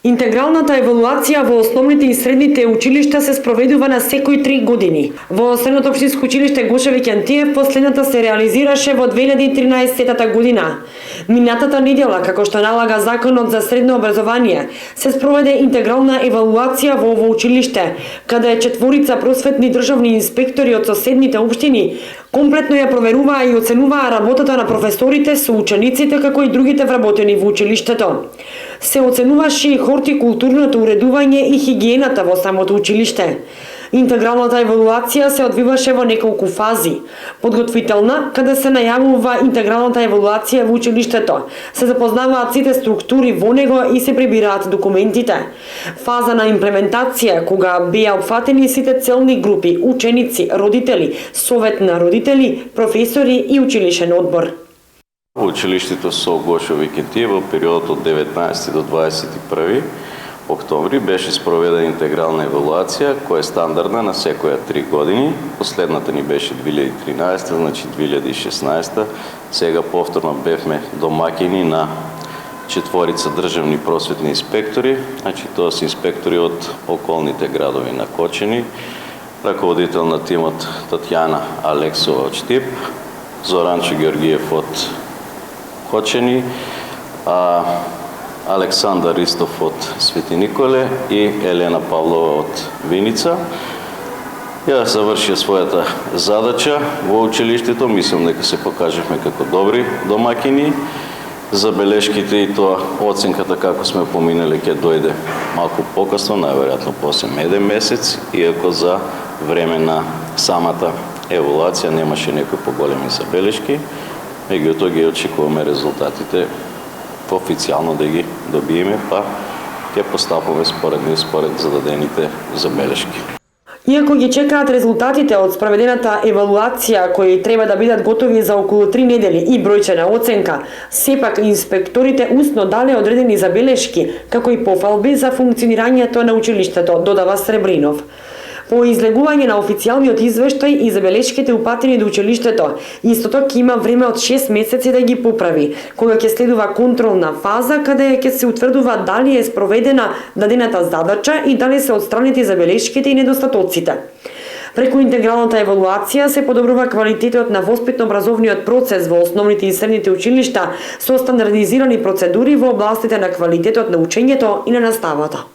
Интегралната евалуација во основните и средните училишта се спроведува на секои 3 години. Во Средното општинско училиште Гоше Викентиев последната се реализираше во 2013 година. Минатата недела, како што налага Законот за средно образование, се спроведе интегрална евалуација во ово училиште, каде 4 просветни државни инспектори од соседните општини комплетно ја проверуваа и оценуваа работата на професорите, со учениците, како и другите вработени во училиштето. Се оценуваше и хортикултурното уредување и хигиената во самото училиште. Интегралната евалуација се одвиваше во неколку фази. Подготвителна, каде се најавува интегралната евалуација во училиштето, се запознаваат сите структури во него и се прибираат документите. Фаза на имплементација, кога беа опфатени сите целни групи, ученици, родители, совет на родители, професори и училишен одбор. Во училиштето со Гоше Викентиев во периодот од 19 до 21 октомври беше спроведена интегрална евалуација која е стандардна на секоја 3 години. Последната ни беше 2013, значи 2016. Сега повторно бевме домаќини на 4 државни просветни инспектори, значи тоа се инспектори од околните градови на Кочани, раководител на тимот Татјана Алексова од Штип, Зоранчо Георгиев од Кочани, Александар Ристов од Свети Николе и Елена Павлова од Виница. Ја завршија својата задача во училиштето, мислам дека се покажавме како добри домаќини. Забелешките и тоа оценката како сме поминале ќе дојде малку покасно, најверојатно после меден месец, иако за време на самата евалуација немаше некои поголеми забелешки. Меѓутоа ги очекуваме резултатите официјално да ги добиеме, па ќе постапуваме според зададените забелешки. Иако ги чекаат резултатите од спроведената евалуација, кои треба да бидат готови за околу 3 недели и бројчена оценка, сепак инспекторите устно дале одредени забелешки, како и пофалби за функционирањето на училиштето, додава Сребринов. По излегување на официјалниот извештај и забелешките упатени до училиштето, истото ќе има време од 6 месеци да ги поправи, кога ќе следува контролна фаза каде ќе се утврдува дали е спроведена дадената задача и дали се отстранети забелешките и недостатоците. Преку интегралната евалуација се подобрува квалитетот на воспитно-образовниот процес во основните и средните училишта со стандардизирани процедури во областите на квалитетот на учењето и на наставата.